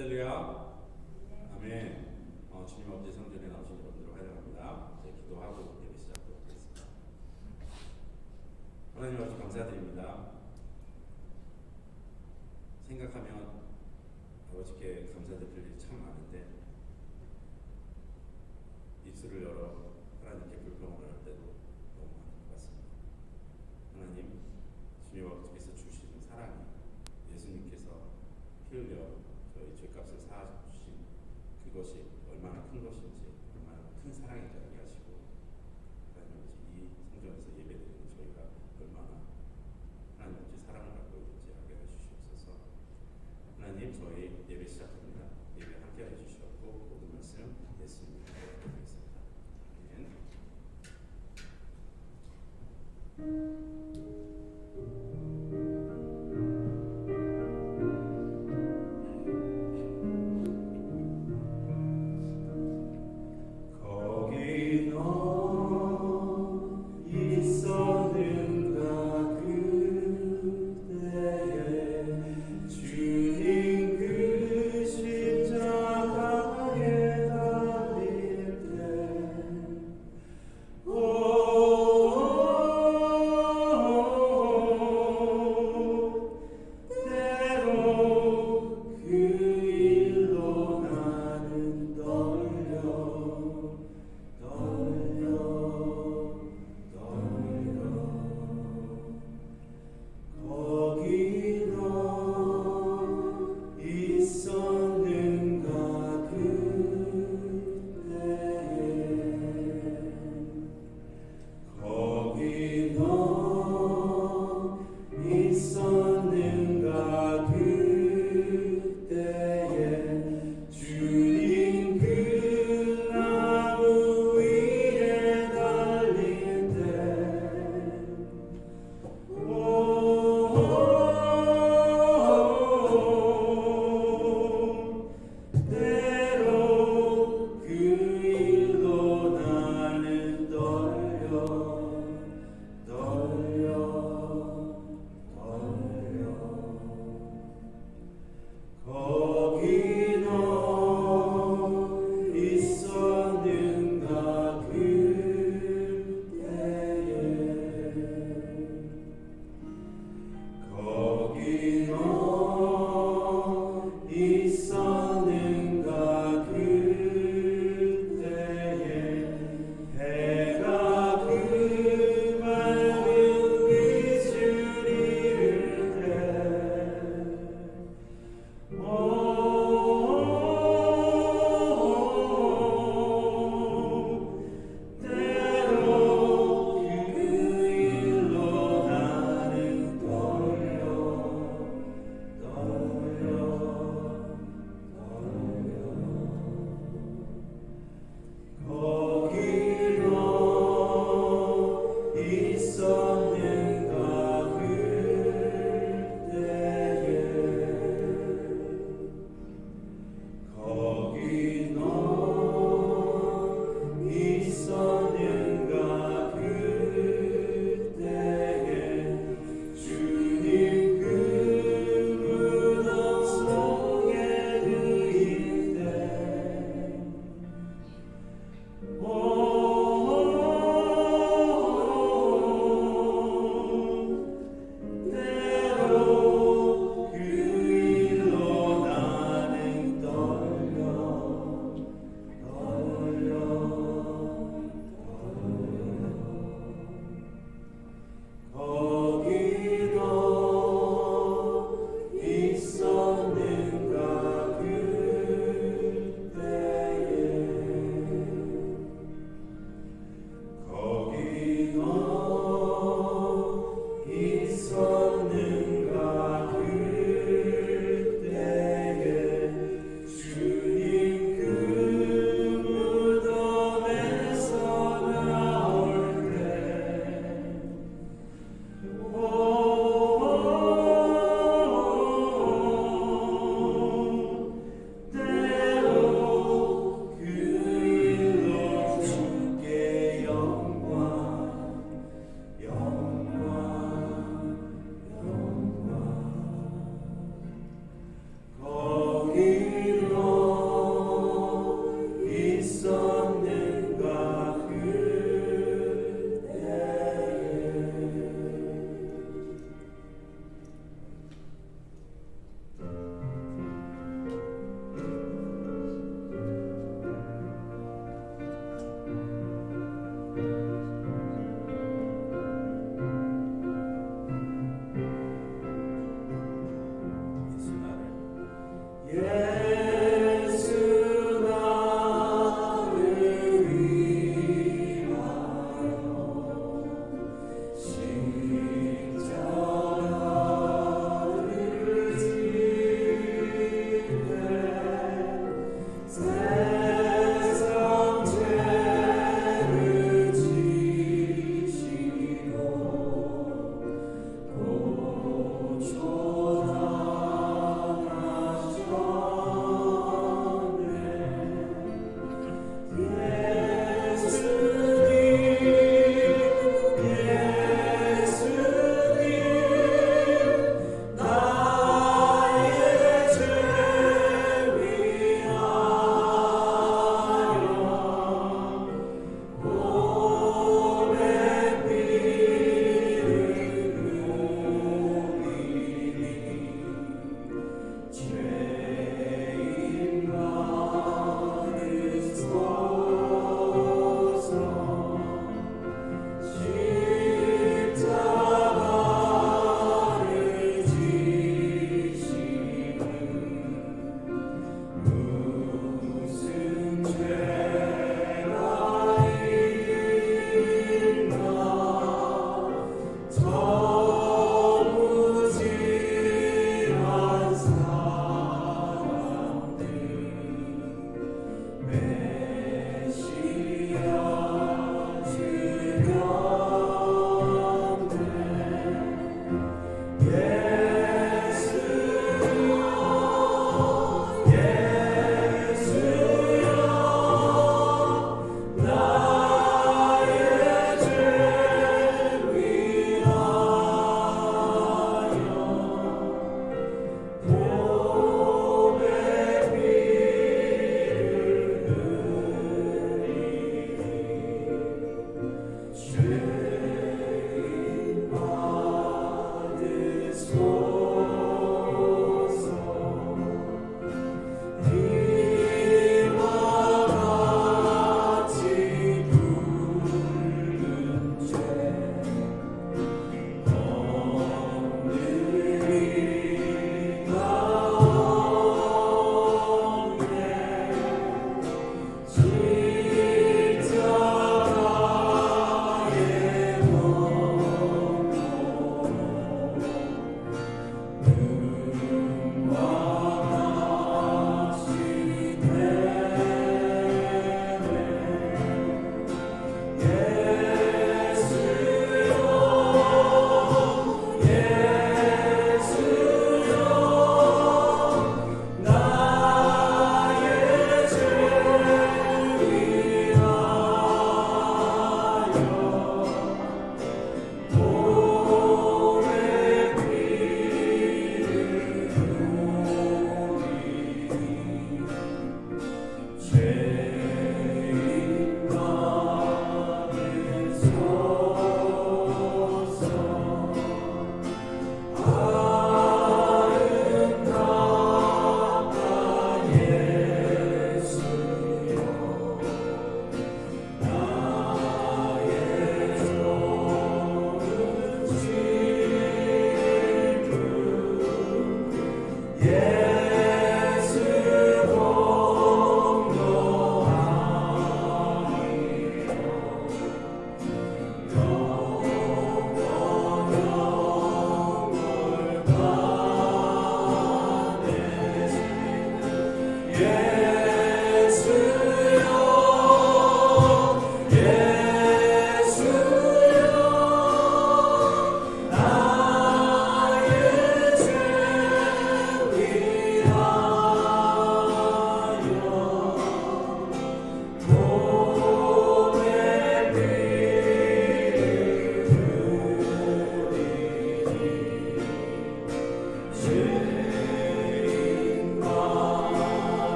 할렐루야. 아멘. 주님 아버지 성전에 나오신 여러분들을 환영합니다. 이제 기도하고 예배 시작하도록 하겠습니다. 하나님 아버지 감사드립니다. 생각하면 아버지께 감사드릴 일이 참 많은데 입술을 열어 하나님께 불평을 할 때도 너무 많은 것 같습니다. 하나님, 주님 아버지께서 주시는 사랑이 예수님께서 피 흘려 저희 죄값을 사주신 그것이 얼마나 큰 것인지, 얼마나 큰 사랑인지 알게 하시고, 하나님 아버지 이 성전에서 예배드리는 저희가 얼마나 하나님 아버지 사랑을 받고 있는지 알게 해주시옵소서. 하나님, 저희 예배 시작합니다. 예배 함께 해주시옵고 모든 말씀 예수님 기도하겠습니다. 아멘. 주님 그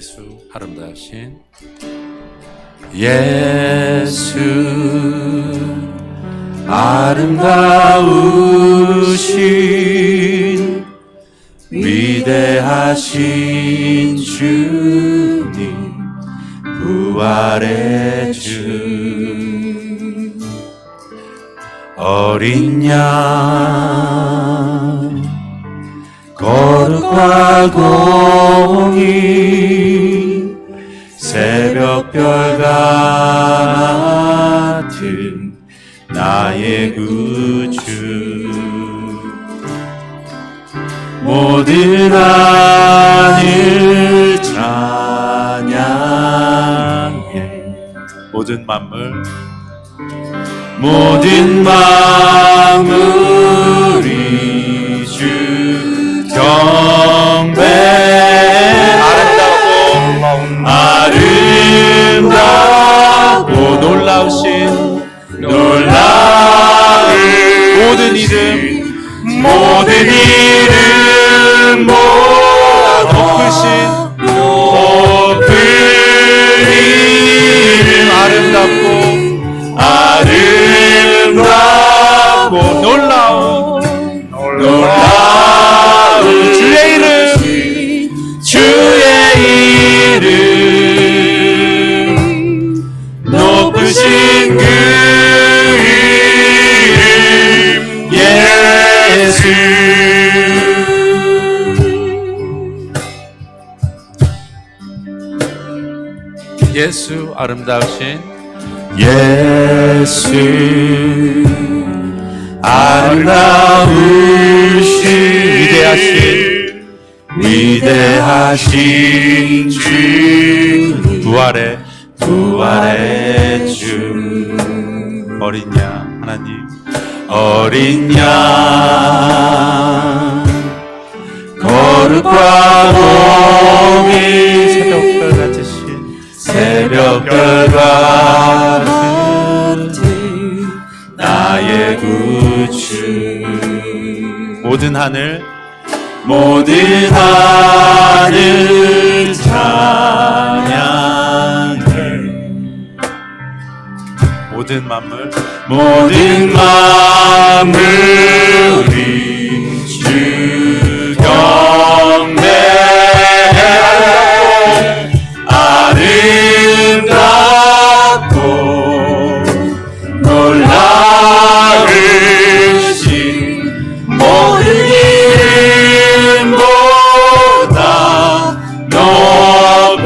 예수 아름다우신 예수 아름다우신 위대하신 주님 부활의 주 어린 양 거룩과 공의 새벽별 같은 나의 구주 모든 하늘 찬양해 모든 만물이 주 경배 아름답고 놀라우신 모든 이름보다 높은 이름 아름답고 놀라운 주의 이름 높으신 그 이름 예수 예수 아름다우신 예수 아름다우신 위대하신 주 부활의 주 어린 양 하나님 어린 양 거룩과 공의 새벽별 같은 나의 구주 모든 하늘 찬양해 모든 만물이 주 경배해 아름답고 놀라우신 모든 이름보다 높은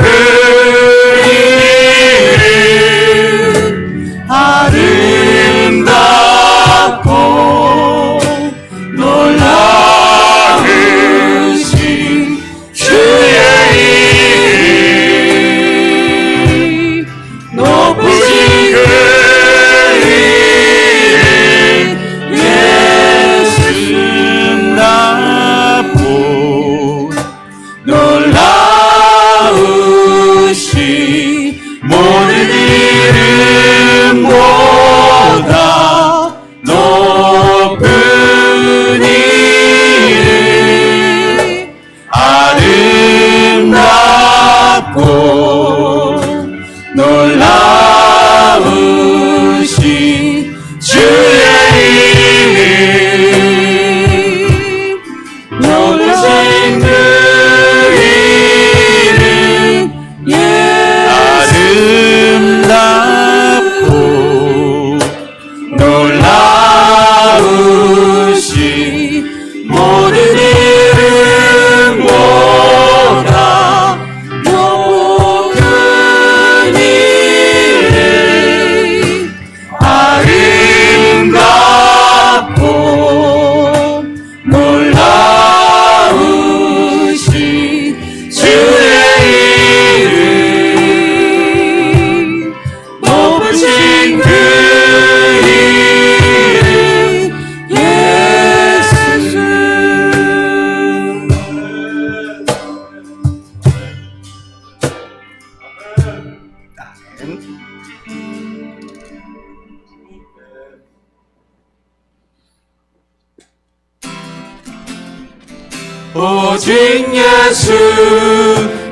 오직 예수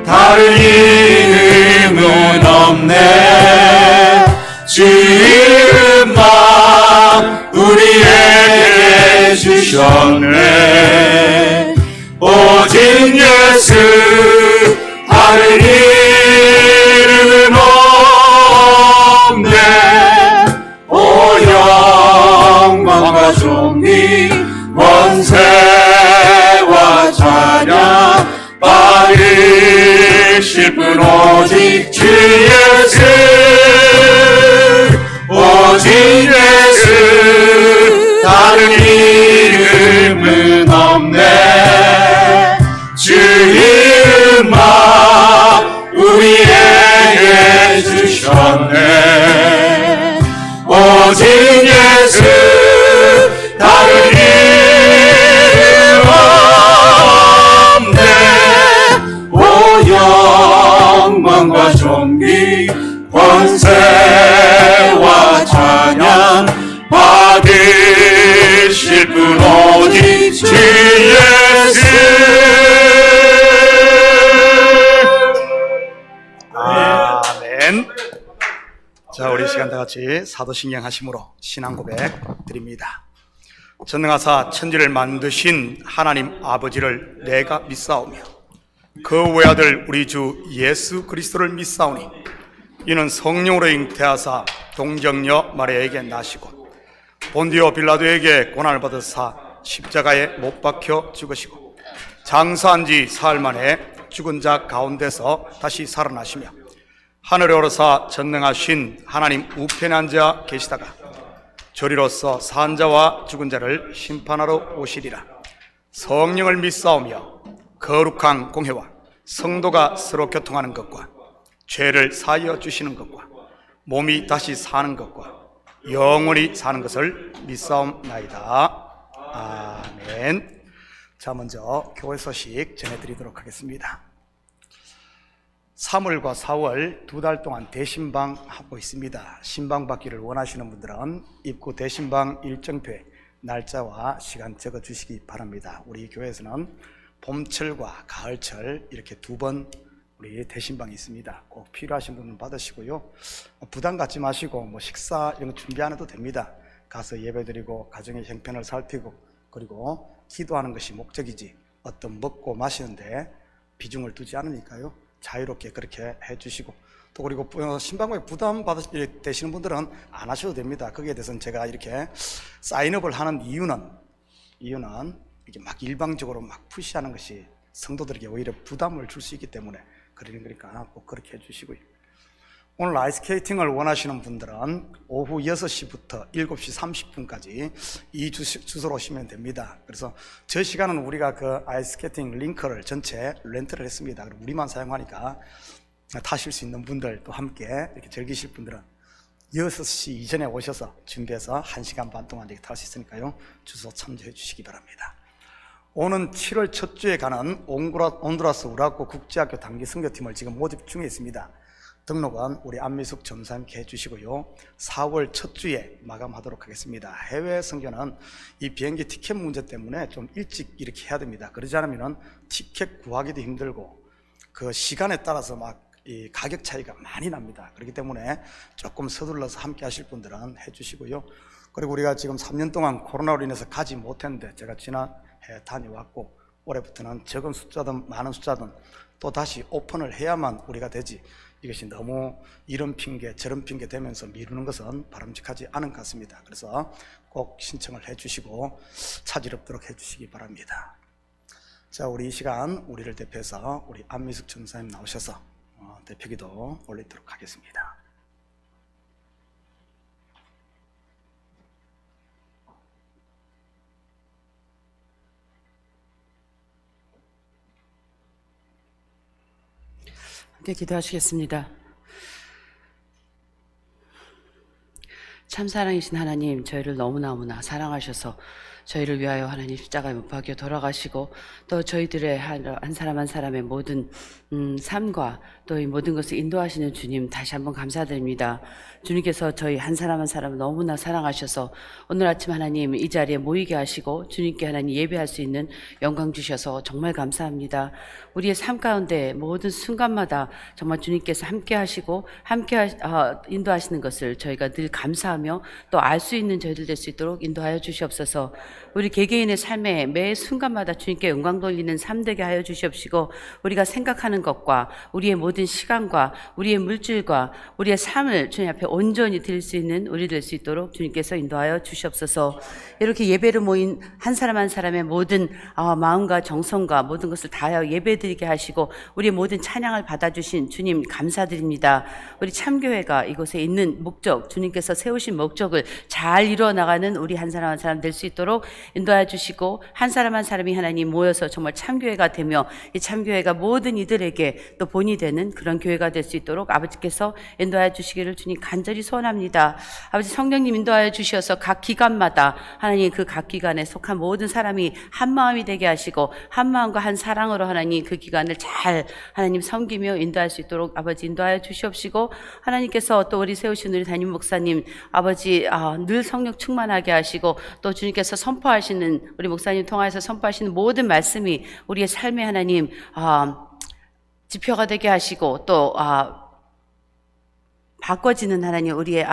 다른 이름은 없네. 주 이름만 우리에게 주셨네. 오직 예수 다른 이름은 없네. 오 영광과 존귀 권세와 찬양 받으실 분 오직 주 예수. 오직 예수 다른 이름은 없네. 주 이름만 우리에게 주셨네. 오직 예수 다른 이름 없네. 오 영광과 존귀 권세와 찬양 받으실 분 오직 주 예수. 아멘. 자, 우리 시간 다 같이 사도신경 하심으로 신앙 고백 드립니다. 전능하사 천지를 만드신 하나님 아버지를 내가 믿사오며 그 외아들 우리 주 예수 그리스도를 믿사오니 이는 성령으로 잉태하사 동정녀 마리아에게 나시고 본디오 빌라도에게 고난을 받으사 십자가에 못 박혀 죽으시고 장사한 지 사흘 만에 죽은 자 가운데서 다시 살아나시며 하늘에 오르사 전능하신 하나님 우편에 앉아 계시다가 저리로서 산 자와 죽은 자를 심판하러 오시리라. 성령을 믿사오며 거룩한 공회와 성도가 서로 교통하는 것과 죄를 사하여 주시는 것과 몸이 다시 사는 것과 영원히 사는 것을 믿사옵나이다. 아멘. 자, 먼저 교회 소식 전해드리도록 하겠습니다. 3월과 4월 두 달 동안 대신방 하고 있습니다. 신방 받기를 원하시는 분들은 입구 대신방 일정표에 날짜와 시간 적어 주시기 바랍니다. 우리 교회에서는 봄철과 가을철 이렇게 두 번 우리 대신방이 있습니다. 꼭 필요하신 분은 받으시고요. 부담 갖지 마시고 식사 이런 거 준비 안 해도 됩니다. 가서 예배드리고 가정의 형편을 살피고 그리고 기도하는 것이 목적이지 어떤 먹고 마시는데 비중을 두지 않으니까요. 자유롭게 그렇게 해주시고 또 그리고 신방에 부담 되시는 분들은 안 하셔도 됩니다. 거기에 대해서는 제가 이렇게 사인업을 하는 이유는 이렇게 막 일방적으로 막 푸시하는 것이 성도들에게 오히려 부담을 줄 수 있기 때문에 그러니까 꼭 그렇게 해주시고요. 오늘 아이스케이팅을 원하시는 분들은 오후 6시부터 7시 30분까지 이 주소로 오시면 됩니다. 그래서 저 시간은 우리가 그 아이스케이팅 링크를 전체 렌트를 했습니다. 그럼 우리만 사용하니까 타실 수 있는 분들 또 함께 이렇게 즐기실 분들은 6시 이전에 오셔서 준비해서 1시간 반 동안 이렇게 탈 수 있으니까요. 주소 참조해 주시기 바랍니다. 오는 7월 첫 주에 가는 온두라스 우라코 국제학교 단기 선교팀을 지금 모집 중에 있습니다. 등록은 우리 안미숙 전사님께 해주시고요. 4월 첫 주에 마감하도록 하겠습니다. 해외 선교는 이 비행기 티켓 문제 때문에 좀 일찍 이렇게 해야 됩니다. 그러지 않으면 티켓 구하기도 힘들고 그 시간에 따라서 막 이 가격 차이가 많이 납니다. 그렇기 때문에 조금 서둘러서 함께 하실 분들은 해주시고요. 그리고 우리가 지금 3년 동안 코로나로 인해서 가지 못했는데 제가 지난해 다녀왔고 올해부터는 적은 숫자든 많은 숫자든 또 다시 오픈을 해야만 우리가 되지 이것이 너무 이런 핑계 저런 핑계 되면서 미루는 것은 바람직하지 않은 것 같습니다. 그래서 꼭 신청을 해주시고 차질 없도록 해주시기 바랍니다. 자, 우리 이 시간 우리를 대표해서 우리 안미숙 전사님 나오셔서 대표기도 올리도록 하겠습니다. 함께 기도하시겠습니다. 참 사랑이신 하나님, 저희를 너무나 사랑하셔서 저희를 위하여 하나님 십자가에 못 박혀 돌아가시고 또 저희들의 한 사람 한 사람의 모든 삶과 또 이 모든 것을 인도하시는 주님 다시 한번 감사드립니다. 주님께서 저희 한 사람 한 사람을 너무나 사랑하셔서 오늘 아침 하나님 이 자리에 모이게 하시고 주님께 하나님 예배할 수 있는 영광 주셔서 정말 감사합니다. 우리의 삶 가운데 모든 순간마다 정말 주님께서 함께 하시고 인도하시는 것을 저희가 늘 감사하며 또 알 수 있는 저희들 될 수 있도록 인도하여 주시옵소서. 우리 개개인의 삶에 매 순간마다 주님께 영광 돌리는 삶 되게 하여 주시옵시고 우리가 생각하는 것과 우리의 모든 시간과 우리의 물질과 우리의 삶을 주님 앞에 온전히 드릴 수 있는 우리 될 수 있도록 주님께서 인도하여 주시옵소서. 이렇게 예배로 모인 한 사람 한 사람의 모든 마음과 정성과 모든 것을 다하여 예배드리게 하시고 우리의 모든 찬양을 받아주신 주님 감사드립니다. 우리 참교회가 이곳에 있는 목적, 주님께서 세우신 목적을 잘 이루어나가는 우리 한 사람 한 사람 될 수 있도록 인도하여 주시고 한 사람 한 사람이 하나님 모여서 정말 참교회가 되며 이 참교회가 모든 이들에게 또 본이 되는 그런 교회가 될 수 있도록 아버지께서 인도하여 주시기를 주님 간절히 소원합니다. 아버지 성령님 인도하여 주셔서 각 기관마다 하나님 그 각 기관에 속한 모든 사람이 한 마음이 되게 하시고 한 마음과 한 사랑으로 하나님 그 기관을 잘 하나님 섬기며 인도할 수 있도록 아버지 인도하여 주시옵시고 하나님께서 또 우리 세우신 우리 담임 목사님 아버지 늘 성령 충만하게 하시고 또 주님께서 선포하시는 우리 목사님 통하여서 선포하시는 모든 말씀이 우리의 삶의 하나님 지표가 되게 하시고 또 바꿔지는 하나님 우리의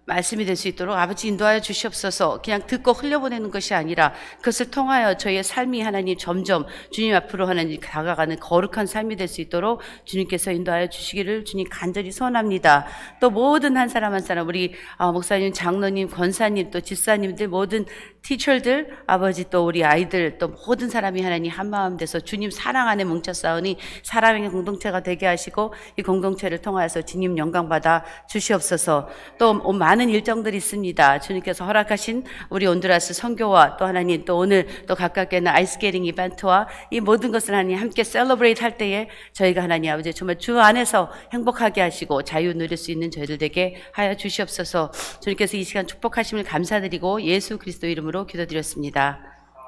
말씀이 될 수 있도록 아버지 인도하여 주시옵소서. 그냥 듣고 흘려보내는 것이 아니라 그것을 통하여 저희의 삶이 하나님 점점 주님 앞으로 하나님 다가가는 거룩한 삶이 될 수 있도록 주님께서 인도하여 주시기를 주님 간절히 소원합니다. 또 모든 한 사람 한 사람 우리 목사님, 장로님, 권사님, 또 집사님들 모든 티처들 아버지 또 우리 아이들 또 모든 사람이 하나님 한마음 돼서 주님 사랑 안에 뭉쳤사오니 사랑의 공동체가 되게 하시고 이 공동체를 통하여서 주님 영광 받아 주시옵소서. 또 많은 일정들이 있습니다. 주님께서 허락하신 우리 온두라스 선교와 또 하나님 또 오늘 또 가깝게는 아이스케이팅 이벤트와 이 모든 것을 하나님 함께 셀러브레이트 할 때에 저희가 하나님 아버지 정말 주 안에서 행복하게 하시고 자유 누릴 수 있는 저희들 되게 하여 주시옵소서. 주님께서 이 시간 축복하심을 감사드리고 예수 그리스도 이름으로 기도드렸습니다.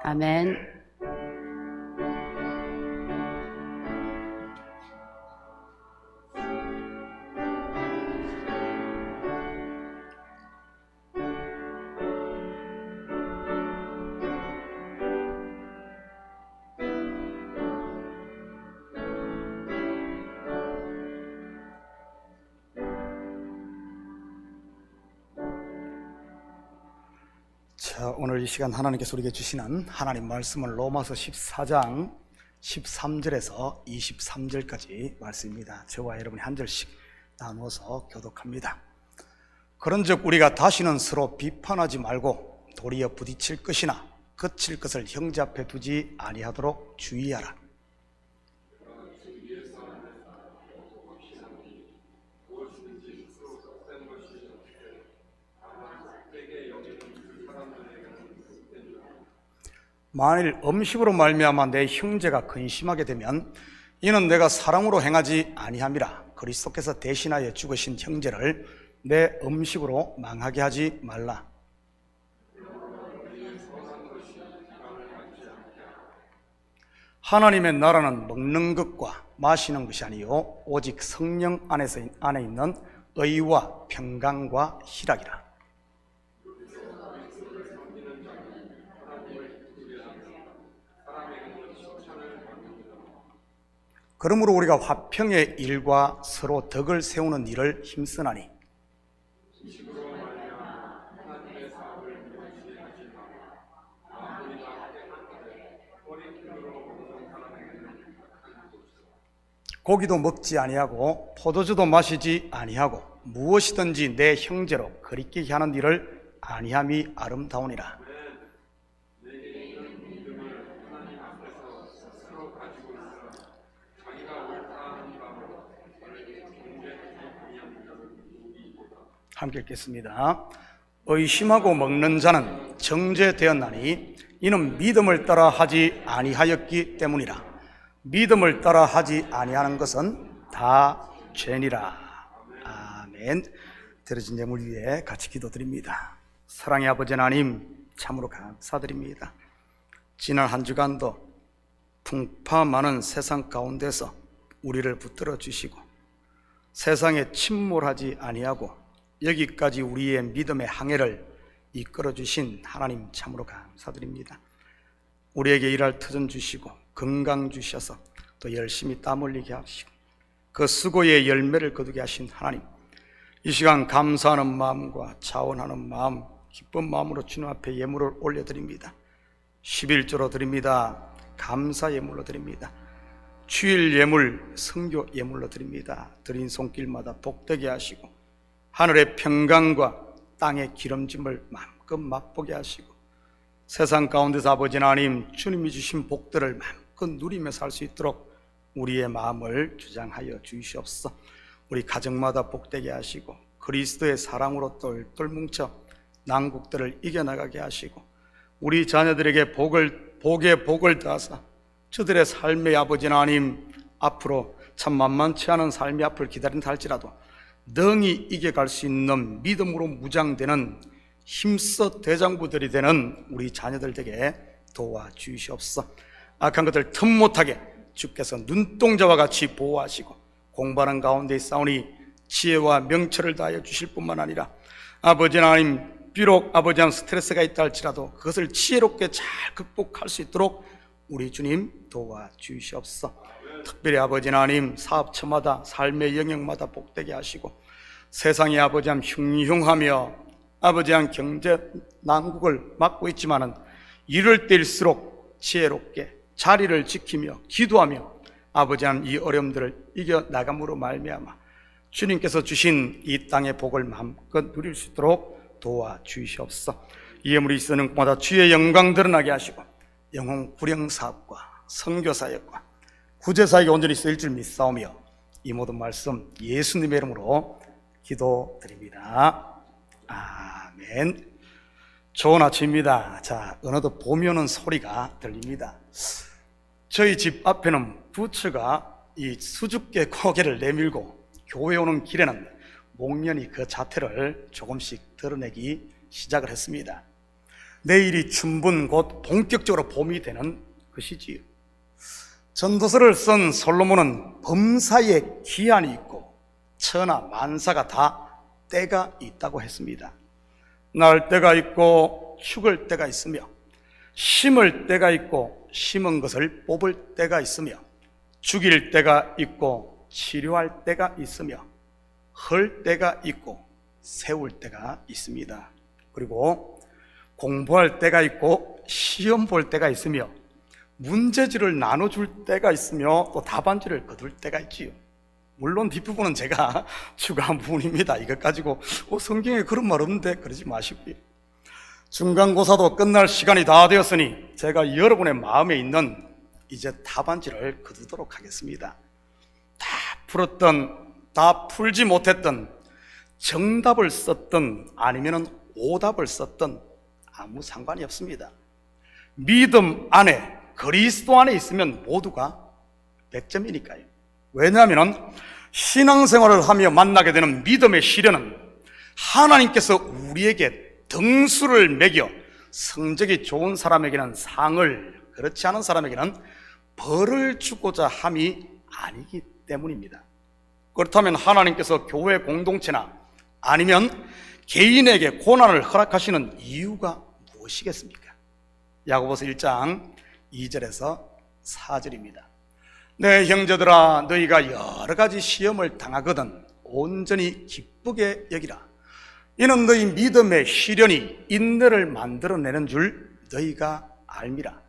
아멘. 자, 오늘 이 시간 하나님께서 우리에게 주시는 하나님 말씀은 로마서 14장 13절에서 23절까지 말씀입니다. 저와 여러분이 한 절씩 나누어서 교독합니다. 그런즉 우리가 다시는 서로 비판하지 말고 도리어 부딪힐 것이나 그칠 것을 형제 앞에 두지 아니하도록 주의하라. 만일 음식으로 말미암아 내 형제가 근심하게 되면 이는 내가 사랑으로 행하지 아니함이라. 그리스도께서 대신하여 죽으신 형제를 내 음식으로 망하게 하지 말라. 하나님의 나라는 먹는 것과 마시는 것이 아니요 오직 성령 안에 있는 의와 평강과 희락이라. 그러므로 우리가 화평의 일과 서로 덕을 세우는 일을 힘쓰나니 고기도 먹지 아니하고 포도주도 마시지 아니하고 무엇이든지 내 형제로 거리끼게 하는 일을 아니함이 아름다우니라. 함께 읽겠습니다. 의심하고 먹는 자는 정죄되었나니 이는 믿음을 따라 하지 아니하였기 때문이라. 믿음을 따라 하지 아니하는 것은 다 죄니라. 아멘. 들어진 예물 위에 같이 기도드립니다. 사랑의 아버지 하나님, 참으로 감사드립니다. 지난 한 주간도 풍파 많은 세상 가운데서 우리를 붙들어 주시고 세상에 침몰하지 아니하고 여기까지 우리의 믿음의 항해를 이끌어 주신 하나님 참으로 감사드립니다. 우리에게 일할 터전 주시고 건강 주셔서 또 열심히 땀 흘리게 하시고 그 수고의 열매를 거두게 하신 하나님, 이 시간 감사하는 마음과 자원하는 마음, 기쁜 마음으로 주님 앞에 예물을 올려드립니다. 11조로 드립니다. 감사 예물로 드립니다. 주일 예물, 성교 예물로 드립니다. 드린 손길마다 복되게 하시고 하늘의 평강과 땅의 기름짐을 마음껏 맛보게 하시고 세상 가운데서 아버지 하나님 주님이 주신 복들을 마음껏 누리며 살 수 있도록 우리의 마음을 주장하여 주시옵소서. 우리 가정마다 복되게 하시고 그리스도의 사랑으로 똘똘 뭉쳐 난국들을 이겨나가게 하시고 우리 자녀들에게 복의 복을 더하사 저들의 삶의 아버지 하나님 앞으로 참 만만치 않은 삶이 앞을 기다린다 할지라도 능히 이겨갈 수 있는 믿음으로 무장되는 힘써 대장부들이 되는 우리 자녀들 되게 도와주시옵소서. 악한 것들 틈 못하게 주께서 눈동자와 같이 보호하시고 공부하는 가운데 있사오니 지혜와 명철을 다하여 주실 뿐만 아니라 아버지 하나님 비록 아버지 하나님 스트레스가 있다 할지라도 그것을 지혜롭게 잘 극복할 수 있도록 우리 주님 도와주시옵소서. 특별히 아버지 하나님 사업처마다 삶의 영역마다 복되게 하시고 세상에 아버지 하나님 흉흉하며 아버지 하나님 경제 난국을 맞고 있지만은 이럴 때일수록 지혜롭게 자리를 지키며 기도하며 아버지 하나님 이 어려움들을 이겨나감으로 말미암아 주님께서 주신 이 땅의 복을 마음껏 누릴 수 있도록 도와주시옵소서. 이 예물이 쓰는 곳마다 주의 영광 드러나게 하시고 영혼 구령 사업과 선교 사역과 구제 사역에 온전히 쓰일 줄 믿사오며 이 모든 말씀 예수님의 이름으로 기도드립니다. 아멘. 좋은 아침입니다. 자, 어느덧 봄이 오는 소리가 들립니다. 저희 집 앞에는 부처가 이 수줍게 고개를 내밀고 교회 오는 길에는 목련이 그 자태를 조금씩 드러내기 시작을 했습니다. 내일이 춘분 곧 본격적으로 봄이 되는 것이지요. 전도서를 쓴 솔로몬은 범사에 기한이 있고 천하 만사가 다 때가 있다고 했습니다. 날 때가 있고 죽을 때가 있으며 심을 때가 있고 심은 것을 뽑을 때가 있으며 죽일 때가 있고 치료할 때가 있으며 헐 때가 있고 세울 때가 있습니다. 그리고 공부할 때가 있고 시험 볼 때가 있으며 문제지를 나눠줄 때가 있으며 또 답안지를 거둘 때가 있지요. 물론 뒷부분은 제가 추가한 부분입니다. 이것 가지고 성경에 그런 말 없는데 그러지 마시고요. 중간고사도 끝날 시간이 다 되었으니 제가 여러분의 마음에 있는 이제 답안지를 거두도록 하겠습니다. 다 풀었던 다 풀지 못했던 정답을 썼던 아니면 오답을 썼던 아무 상관이 없습니다. 믿음 안에 그리스도 안에 있으면 모두가 100점이니까요. 왜냐하면 신앙생활을 하며 만나게 되는 믿음의 시련은 하나님께서 우리에게 등수를 매겨 성적이 좋은 사람에게는 상을, 그렇지 않은 사람에게는 벌을 주고자 함이 아니기 때문입니다. 그렇다면 하나님께서 교회 공동체나 아니면 개인에게 고난을 허락하시는 이유가 무엇이겠습니까? 야고보서 1장 2절에서 4절입니다. 내 형제들아, 너희가 여러 가지 시험을 당하거든 온전히 기쁘게 여기라. 이는 너희 믿음의 시련이 인내를 만들어내는 줄 너희가 알미라.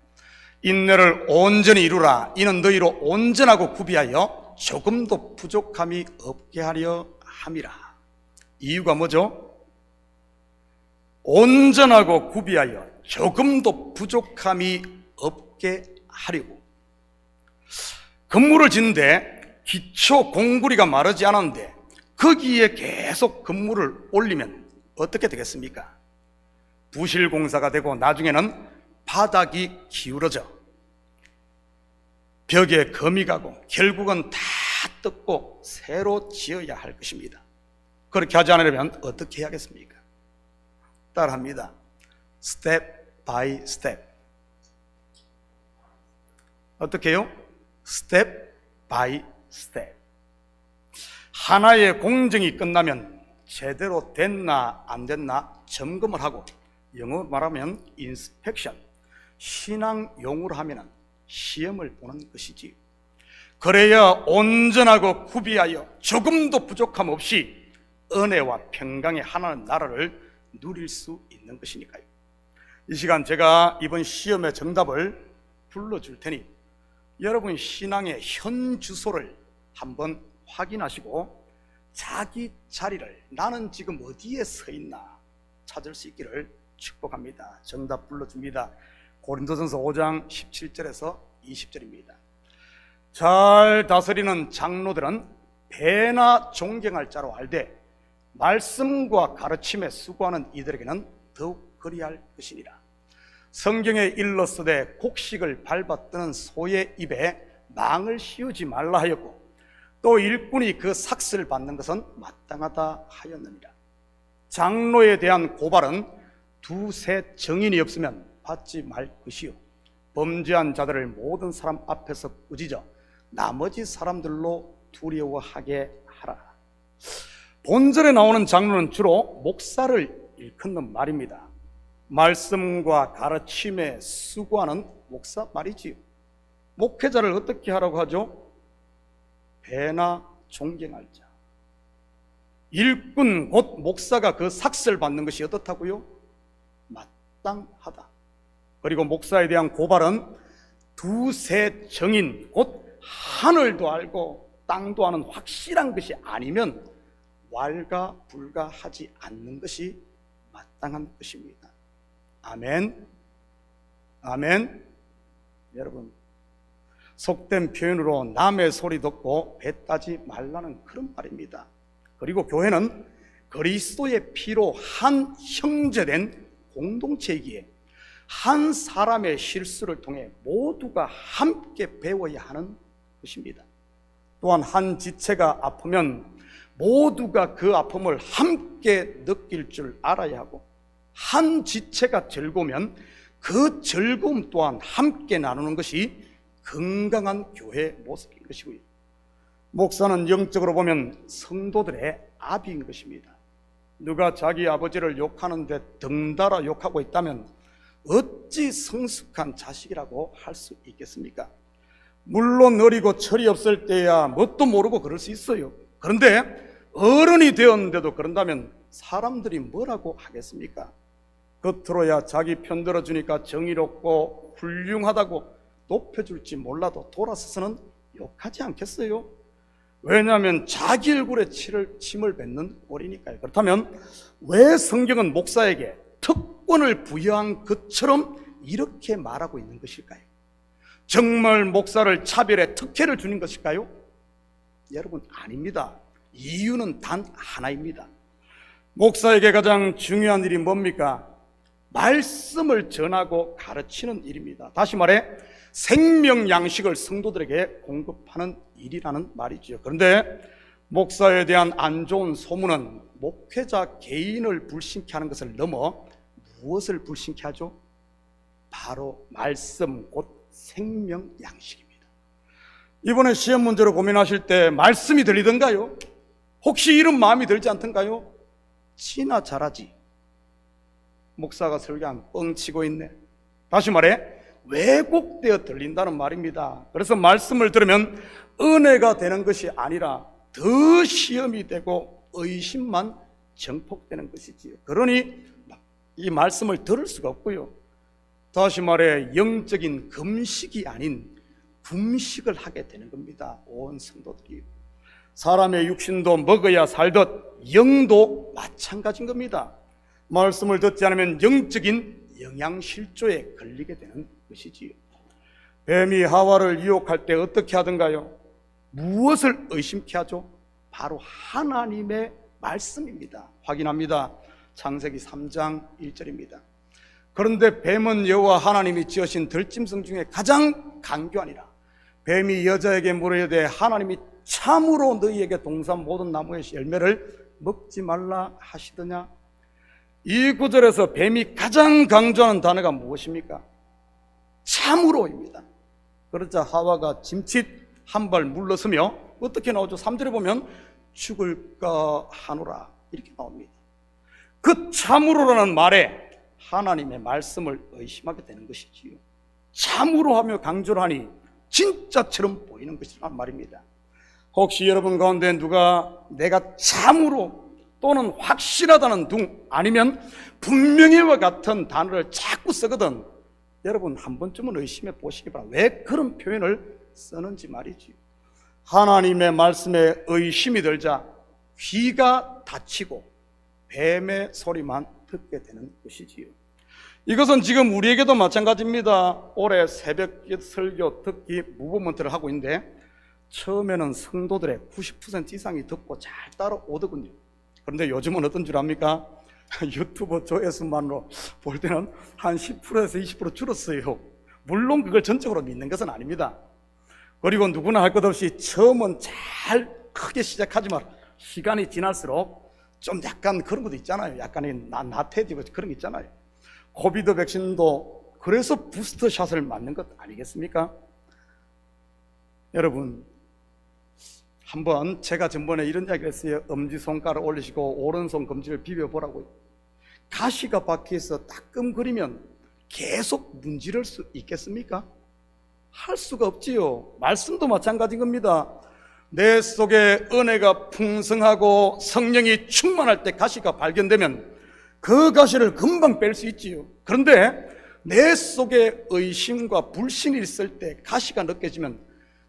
인내를 온전히 이루라. 이는 너희로 온전하고 구비하여 조금도 부족함이 없게 하려 함이라. 이유가 뭐죠? 온전하고 구비하여 조금도 부족함이 없게 하려고. 건물을 짓는데 기초 공구리가 마르지 않았는데 거기에 계속 건물을 올리면 어떻게 되겠습니까? 부실공사가 되고 나중에는 바닥이 기울어져 벽에 금이 가고 결국은 다 뜯고 새로 지어야 할 것입니다. 그렇게 하지 않으려면 어떻게 해야겠습니까? 따라합니다. 스텝 바이 스텝. 어떻게 해요? 스텝 바이 스텝. 하나의 공정이 끝나면 제대로 됐나 안 됐나 점검을 하고, 영어로 말하면 인스펙션, 신앙 용어로 하면 시험을 보는 것이지. 그래야 온전하고 구비하여 조금도 부족함 없이 은혜와 평강의 하나님 나라를 누릴 수 있는 것이니까요. 이 시간 제가 이번 시험의 정답을 불러줄 테니 여러분 신앙의 현 주소를 한번 확인하시고 자기 자리를, 나는 지금 어디에 서 있나 찾을 수 있기를 축복합니다. 정답 불러줍니다. 고린도전서 5장 17절에서 20절입니다. 잘 다스리는 장로들은 배나 존경할 자로 알되 말씀과 가르침에 수고하는 이들에게는 더욱 그리할 것이니라. 성경에 일렀으되 곡식을 밟아뜨는 소의 입에 망을 씌우지 말라 하였고, 또 일꾼이 그 삭슬 받는 것은 마땅하다 하였느니라. 장로에 대한 고발은 두세 증인이 없으면 받지 말 것이요, 범죄한 자들을 모든 사람 앞에서 꾸짖어 나머지 사람들로 두려워하게 하라. 본절에 나오는 장로는 주로 목사를 일컫는 말입니다. 말씀과 가르침에 수고하는 목사 말이지요. 목회자를 어떻게 하라고 하죠? 배나 존경할 자. 일꾼 곧 목사가 그 삭슬 받는 것이 어떻다고요? 마땅하다. 그리고 목사에 대한 고발은 두세 정인 곧 하늘도 알고 땅도 아는 확실한 것이 아니면 왈가불가하지 않는 것이 마땅한 것입니다. 아멘. 아멘. 여러분, 속된 표현으로 남의 소리 듣고 배 따지 말라는 그런 말입니다. 그리고 교회는 그리스도의 피로 한 형제된 공동체이기에 한 사람의 실수를 통해 모두가 함께 배워야 하는 것입니다. 또한 한 지체가 아프면 모두가 그 아픔을 함께 느낄 줄 알아야 하고, 한 지체가 즐거우면 그 즐거움 또한 함께 나누는 것이 건강한 교회 모습인 것이고요. 목사는 영적으로 보면 성도들의 아비인 것입니다. 누가 자기 아버지를 욕하는데 덩달아 욕하고 있다면 어찌 성숙한 자식이라고 할 수 있겠습니까? 물론 어리고 철이 없을 때야 뭣도 모르고 그럴 수 있어요. 그런데 어른이 되었는데도 그런다면 사람들이 뭐라고 하겠습니까? 겉으로야 자기 편 들어주니까 정의롭고 훌륭하다고 높여줄지 몰라도 돌아서서는 욕하지 않겠어요? 왜냐하면 자기 얼굴에 침을 뱉는 꼴이니까요. 그렇다면 왜 성경은 목사에게 특권을 부여한 것처럼 이렇게 말하고 있는 것일까요? 정말 목사를 차별해 특혜를 주는 것일까요? 여러분, 아닙니다. 이유는 단 하나입니다. 목사에게 가장 중요한 일이 뭡니까? 말씀을 전하고 가르치는 일입니다. 다시 말해 생명 양식을 성도들에게 공급하는 일이라는 말이죠. 그런데 목사에 대한 안 좋은 소문은 목회자 개인을 불신케 하는 것을 넘어 무엇을 불신케 하죠? 바로 말씀 곧 생명 양식입니다. 이번에 시험 문제로 고민하실 때 말씀이 들리던가요? 혹시 이런 마음이 들지 않던가요? 지나 잘하지, 목사가 설교하면 뻥치고 있네. 다시 말해 왜곡되어 들린다는 말입니다. 그래서 말씀을 들으면 은혜가 되는 것이 아니라 더 시험이 되고 의심만 증폭되는 것이지요. 그러니 이 말씀을 들을 수가 없고요. 다시 말해 영적인 금식이 아닌 금식을 하게 되는 겁니다. 온 성도들이. 사람의 육신도 먹어야 살듯 영도 마찬가지인 겁니다. 말씀을 듣지 않으면 영적인 영양실조에 걸리게 되는 것이지요. 뱀이 하와를 유혹할 때 어떻게 하던가요? 무엇을 의심케 하죠? 바로 하나님의 말씀입니다. 확인합니다. 창세기 3장 1절입니다. 그런데 뱀은 여호와 하나님이 지으신 들짐승 중에 가장 강교하니라. 뱀이 여자에게 물으되 하나님이 참으로 너희에게 동산 모든 나무의 열매를 먹지 말라 하시더냐? 이 구절에서 뱀이 가장 강조하는 단어가 무엇입니까? 참으로입니다. 그러자 하와가 짐짓 한 발 물러서며 어떻게 나오죠? 3절에 보면 죽을까 하노라 이렇게 나옵니다. 그 참으로라는 말에 하나님의 말씀을 의심하게 되는 것이지요. 참으로 하며 강조를 하니 진짜처럼 보이는 것이란 말입니다. 혹시 여러분 가운데 누가 내가 참으로 또는 확실하다는 둥 아니면 분명히와 같은 단어를 자꾸 쓰거든 여러분 한 번쯤은 의심해 보시기 바랍니다. 왜 그런 표현을 쓰는지 말이지요. 하나님의 말씀에 의심이 들자 귀가 닫히고 뱀의 소리만 듣게 되는 것이지요. 이것은 지금 우리에게도 마찬가지입니다. 올해 새벽 설교 듣기 무브먼트를 하고 있는데 처음에는 성도들의 90% 이상이 듣고 잘 따라오더군요. 그런데 요즘은 어떤 줄 압니까? 유튜브 조회수만으로 볼 때는 한 10%에서 20% 줄었어요. 물론 그걸 전적으로 믿는 것은 아닙니다. 그리고 누구나 할 것 없이 처음은 잘 크게 시작하지만 시간이 지날수록 좀 약간 그런 것도 있잖아요. 약간의 나태해지고 그런 게 있잖아요. 코비드 백신도 그래서 부스터 샷을 맞는 것 아니겠습니까? 여러분 한번 제가 전번에 이런 이야기를 했어요. 엄지손가락 올리시고 오른손 검지를 비벼보라고요. 가시가 박혀서 따끔거리면 계속 문지를 수 있겠습니까? 할 수가 없지요. 말씀도 마찬가지인 겁니다. 내 속에 은혜가 풍성하고 성령이 충만할 때 가시가 발견되면 그 가시를 금방 뺄 수 있지요. 그런데 내 속에 의심과 불신이 있을 때 가시가 느껴지면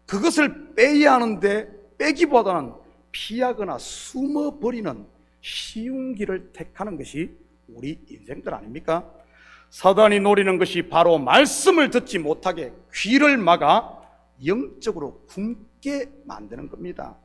그것을 빼야 하는데 빼기보다는 피하거나 숨어버리는 쉬운 길을 택하는 것이 우리 인생들 아닙니까? 사단이 노리는 것이 바로 말씀을 듣지 못하게 귀를 막아 영적으로 굶게 만드는 겁니다.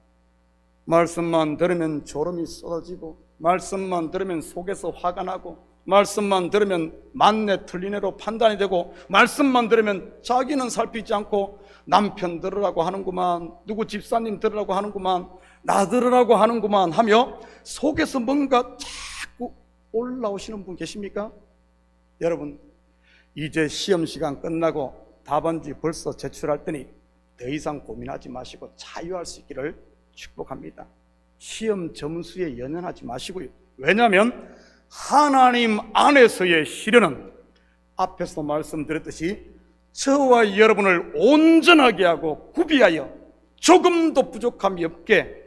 말씀만 들으면 졸음이 쏟아지고 말씀만 들으면 속에서 화가 나고 말씀만 들으면 맞네 틀리네로 판단이 되고 말씀만 들으면 자기는 살피지 않고 남편 들으라고 하는구만 누구 집사님 들으라고 하는구만 나 들으라고 하는구만 하며 속에서 뭔가 자꾸 올라오시는 분 계십니까? 여러분 이제 시험 시간 끝나고 답안지 벌써 제출할 때니 더 이상 고민하지 마시고 자유할 수 있기를 축복합니다. 시험 점수에 연연하지 마시고요. 왜냐하면 하나님 안에서의 시련은 앞에서 말씀드렸듯이 저와 여러분을 온전하게 하고 구비하여 조금도 부족함이 없게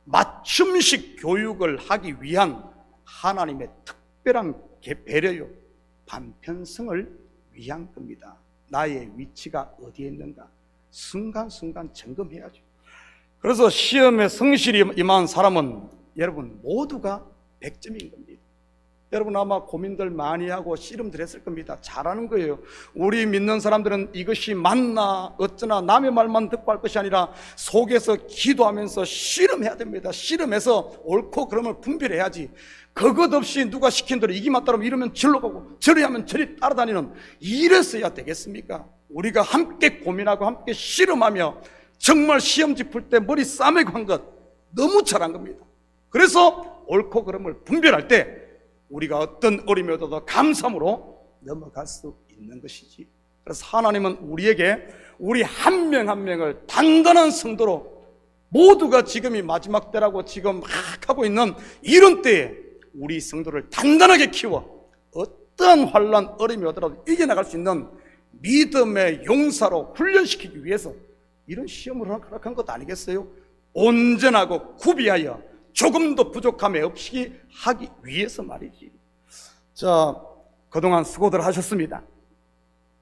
맞춤식 교육을 하기 위한 하나님의 특별한 배려요 반편성을 위한 겁니다. 나의 위치가 어디에 있는가 순간순간 점검해야죠. 그래서 시험에 성실히 임한 사람은 여러분 모두가 100점인 겁니다. 여러분 아마 고민들 많이 하고 씨름들 했을 겁니다. 잘하는 거예요. 우리 믿는 사람들은 이것이 맞나 어쩌나 남의 말만 듣고 할 것이 아니라 속에서 기도하면서 씨름해야 됩니다. 씨름해서 옳고 그름을 분별해야지. 그것 없이 누가 시킨 대로 이기 맞다면 이러면 절로 가고 저리 하면 저리 따라다니는 이랬어야 되겠습니까? 우리가 함께 고민하고 함께 씨름하며 정말 시험지 풀 때 머리 싸매고 한 것 너무 잘한 겁니다. 그래서 옳고 그름을 분별할 때 우리가 어떤 어려움이 오더라도 감사함으로 넘어갈 수 있는 것이지. 그래서 하나님은 우리에게 우리 한 명 한 명을 단단한 성도로 모두가 지금이 마지막 때라고 지금 막 하고 있는 이런 때에 우리 성도를 단단하게 키워 어떠한 환난 어려움이 오더라도 이겨나갈 수 있는 믿음의 용사로 훈련시키기 위해서 이런 시험을 허락한 것 아니겠어요? 온전하고 구비하여 조금도 부족함이 없이 하기 위해서 말이지. 자, 그동안 수고들 하셨습니다.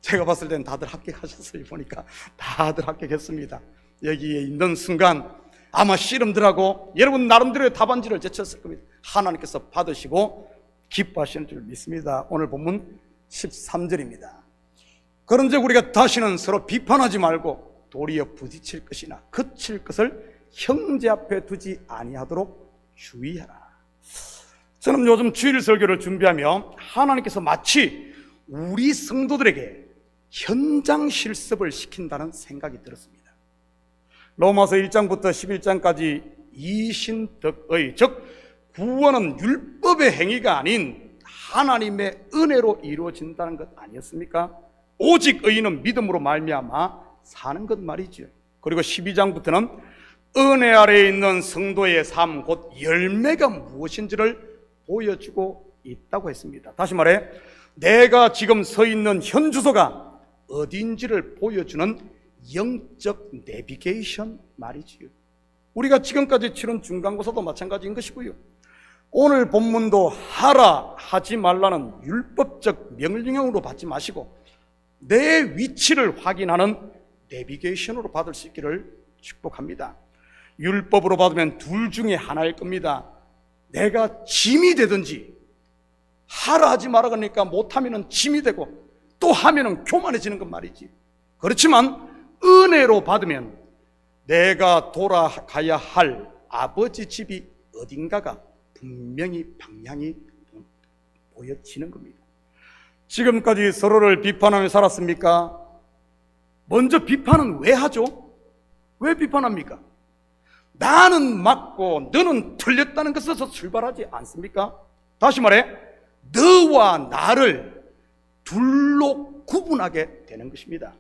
제가 봤을 땐 다들 합격하셨어요. 보니까 다들 합격했습니다. 여기에 있는 순간 아마 씨름들하고 여러분 나름대로의 답안지를 제쳤을 겁니다. 하나님께서 받으시고 기뻐하시는 줄 믿습니다. 오늘 본문 13절입니다. 그런즉 우리가 다시는 서로 비판하지 말고 도리어 부딪힐 것이나 그칠 것을 형제 앞에 두지 아니하도록 주의하라. 저는 요즘 주일 설교를 준비하며 하나님께서 마치 우리 성도들에게 현장 실습을 시킨다는 생각이 들었습니다. 로마서 1장부터 11장까지 이신덕의 즉 구원은 율법의 행위가 아닌 하나님의 은혜로 이루어진다는 것 아니었습니까? 오직 의인은 믿음으로 말미암아 사는 것 말이지요. 그리고 12장부터는 은혜 아래에 있는 성도의 삶, 곧 열매가 무엇인지를 보여주고 있다고 했습니다. 다시 말해, 내가 지금 서 있는 현 주소가 어디인지를 보여주는 영적 내비게이션 말이지요. 우리가 지금까지 치른 중간고사도 마찬가지인 것이고요. 오늘 본문도 하라 하지 말라는 율법적 명령으로 받지 마시고 내 위치를 확인하는 내비게이션으로 받을 수 있기를 축복합니다. 율법으로 받으면 둘 중에 하나일 겁니다. 내가 짐이 되든지, 하라 하지 말아 그러니까 못하면 짐이 되고 또 하면 교만해지는 것 말이지. 그렇지만 은혜로 받으면 내가 돌아가야 할 아버지 집이 어딘가가 분명히 방향이 보여지는 겁니다. 지금까지 서로를 비판하며 살았습니까? 먼저 비판은 왜 하죠? 왜 비판합니까? 나는 맞고 너는 틀렸다는 것에서 출발하지 않습니까? 다시 말해, 너와 나를 둘로 구분하게 되는 것입니다.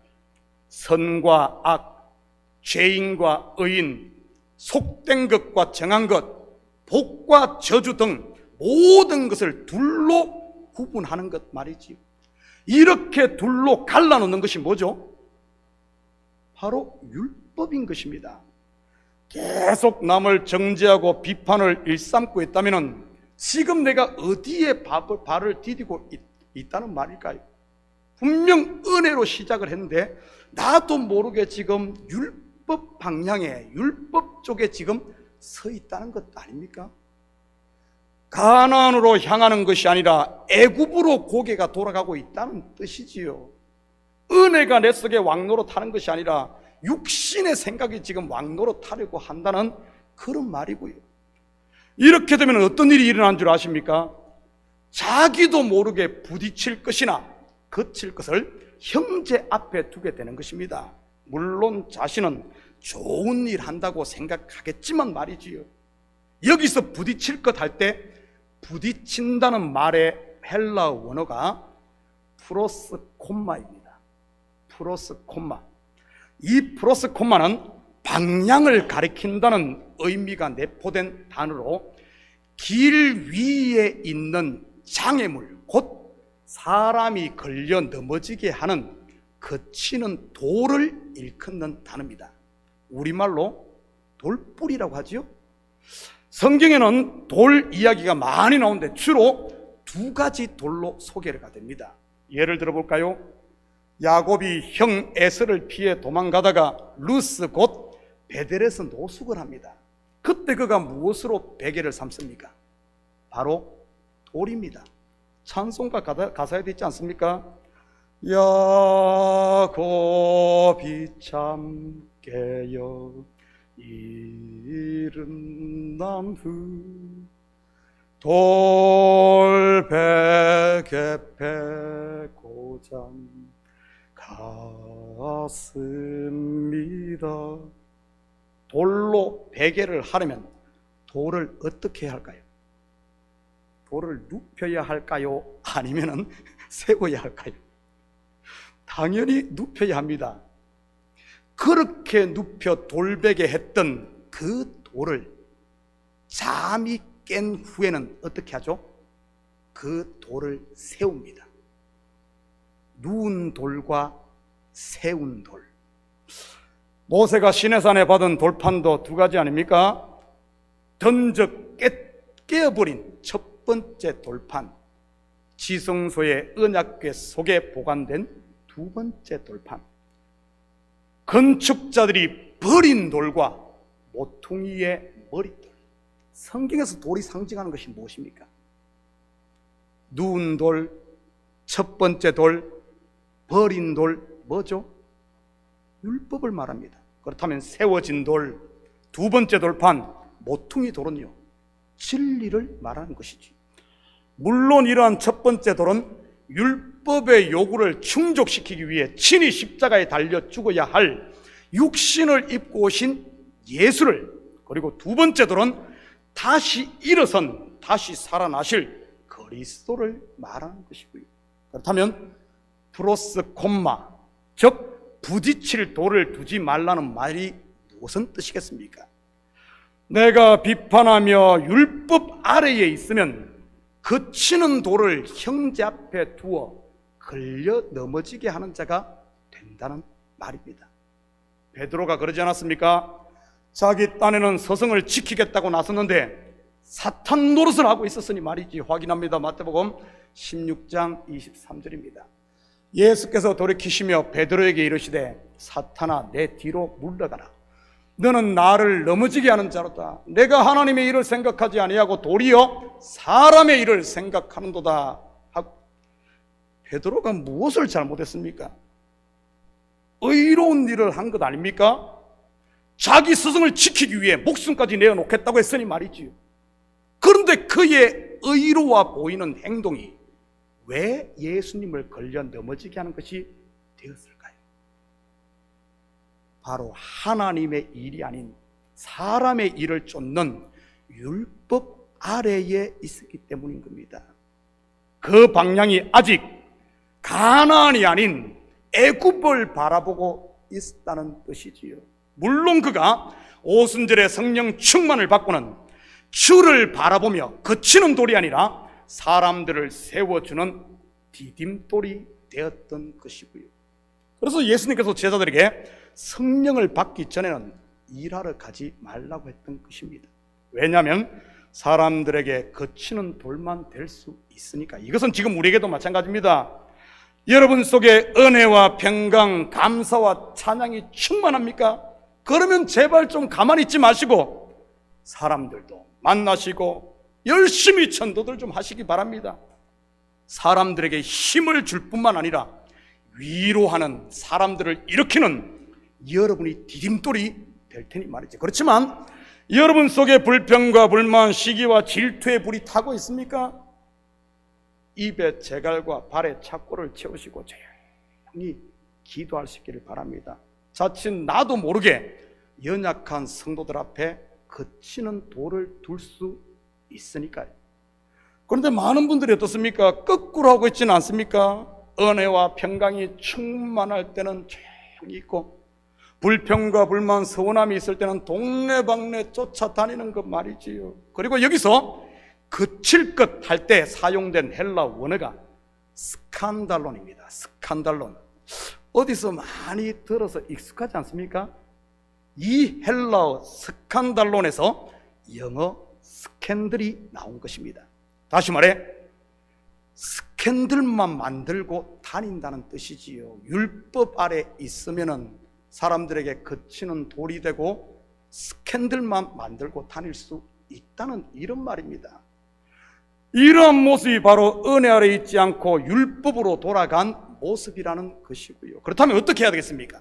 선과 악, 죄인과 의인, 속된 것과 정한 것, 복과 저주 등 모든 것을 둘로 구분하는 것 말이지요. 이렇게 둘로 갈라놓는 것이 뭐죠? 바로 율법인 것입니다. 계속 남을 정죄하고 비판을 일삼고 있다면 지금 내가 어디에 발을 디디고 있다는 말일까요? 분명 은혜로 시작을 했는데 나도 모르게 지금 율법 방향에, 율법 쪽에 지금 서 있다는 것 아닙니까? 가나안으로 향하는 것이 아니라 애굽으로 고개가 돌아가고 있다는 뜻이지요. 은혜가 내 속에 왕노릇하는 것이 아니라 육신의 생각이 지금 왕노릇하려고 한다는 그런 말이고요. 이렇게 되면 어떤 일이 일어난 줄 아십니까? 자기도 모르게 부딪힐 것이나 거칠 것을 형제 앞에 두게 되는 것입니다. 물론 자신은 좋은 일 한다고 생각하겠지만 말이지요. 여기서 부딪힐 것 할 때 부딪힌다는 말의 헬라어 원어가 프로스 콤마입니다. 프로스 콤마. 이 프로스 콤마는 방향을 가리킨다는 의미가 내포된 단어로 길 위에 있는 장애물, 곧 사람이 걸려 넘어지게 하는 거치는 돌을 일컫는 단어입니다. 우리말로 돌뿌리라고 하지요. 성경에는 돌 이야기가 많이 나오는데 주로 두 가지 돌로 소개가 됩니다. 예를 들어볼까요? 야곱이 형 에서를 피해 도망가다가 루스 곧 베델에서 노숙을 합니다. 그때 그가 무엇으로 베개를 삼습니까? 바로 돌입니다. 찬송가 가사에도 있지 않습니까? 야곱이 참 깨어 이른 남후 돌베개 패고장 갔습니다. 돌로 베개를 하려면 돌을 어떻게 해야 할까요? 돌을 눕혀야 할까요? 아니면 세워야 할까요? 당연히 눕혀야 합니다. 그렇게 눕혀 돌베개 했던 그 돌을 잠이 깬 후에는 어떻게 하죠? 그 돌을 세웁니다. 누운 돌과 세운 돌. 모세가 시내산에 받은 돌판도 두 가지 아닙니까? 던져 깨어버린 첫 번째 돌판, 지성소의 언약궤 속에 보관된 두 번째 돌판, 건축자들이 버린 돌과 모퉁이의 머릿돌. 성경에서 돌이 상징하는 것이 무엇입니까? 누운 돌, 첫 번째 돌, 버린 돌, 뭐죠? 율법을 말합니다. 그렇다면 세워진 돌, 두 번째 돌판, 모퉁이 돌은요, 진리를 말하는 것이지. 물론 이러한 첫 번째 돌은 율법의 요구를 충족시키기 위해 친히 십자가에 달려 죽어야 할 육신을 입고 오신 예수를, 그리고 두 번째 돌은 다시 일어선, 다시 살아나실 그리스도를 말하는 것이고요. 그렇다면 플러스 콤마, 즉 부딪힐 돌을 두지 말라는 말이 무슨 뜻이겠습니까? 내가 비판하며 율법 아래에 있으면 그치는 돌을 형제 앞에 두어 걸려 넘어지게 하는 자가 된다는 말입니다. 베드로가 그러지 않았습니까? 자기 딴에는 서성을 지키겠다고 나섰는데 사탄 노릇을 하고 있었으니 말이지. 확인합니다. 마태복음 16장 23절입니다. 예수께서 돌이키시며 베드로에게 이르시되 사탄아 내 뒤로 물러가라. 너는 나를 넘어지게 하는 자로다. 내가 하나님의 일을 생각하지 아니하고 도리어 사람의 일을 생각하는도다 하고. 베드로가 무엇을 잘못했습니까? 의로운 일을 한 것 아닙니까? 자기 스승을 지키기 위해 목숨까지 내어놓겠다고 했으니 말이지요. 그런데 그의 의로워 보이는 행동이 왜 예수님을 걸려 넘어지게 하는 것이 되었을까요? 바로 하나님의 일이 아닌 사람의 일을 쫓는 율법 아래에 있었기 때문인 겁니다. 그 방향이 아직 가나안이 아닌 애굽을 바라보고 있었다는 뜻이지요. 물론 그가 오순절에 성령 충만을 받고는 주를 바라보며 그치는 돌이 아니라 사람들을 세워주는 디딤돌이 되었던 것이고요. 그래서 예수님께서 제자들에게 성령을 받기 전에는 일하러 가지 말라고 했던 것입니다. 왜냐하면 사람들에게 그치는 돌만 될 수 있으니까. 이것은 지금 우리에게도 마찬가지입니다. 여러분 속에 은혜와 평강, 감사와 찬양이 충만합니까? 그러면 제발 좀 가만히 있지 마시고 사람들도 만나시고 열심히 전도들 좀 하시기 바랍니다. 사람들에게 힘을 줄 뿐만 아니라 위로하는, 사람들을 일으키는 여러분이 디딤돌이 될 테니 말이죠. 그렇지만 여러분 속에 불평과 불만, 시기와 질투의 불이 타고 있습니까? 입에 재갈과 발에 착고를 채우시고 조용히 기도할 수 있기를 바랍니다. 자칫 나도 모르게 연약한 성도들 앞에 그치는 돌을 둘 수 있으니까요. 그런데 많은 분들이 어떻습니까? 거꾸로 하고 있지는 않습니까? 은혜와 평강이 충만할 때는 조용히 있고 불평과 불만, 서운함이 있을 때는 동네방네 쫓아다니는 것 말이지요. 그리고 여기서 그칠 것 할 때 사용된 헬라 원어가 스칸달론입니다. 스칸달론. 어디서 많이 들어서 익숙하지 않습니까? 이 헬라어 스칸달론에서 영어 스캔들이 나온 것입니다. 다시 말해 스캔들만 만들고 다닌다는 뜻이지요. 율법 아래 있으면은 사람들에게 그치는 돌이 되고 스캔들만 만들고 다닐 수 있다는 이런 말입니다. 이러한 모습이 바로 은혜 아래 있지 않고 율법으로 돌아간 모습이라는 것이고요. 그렇다면 어떻게 해야 되겠습니까?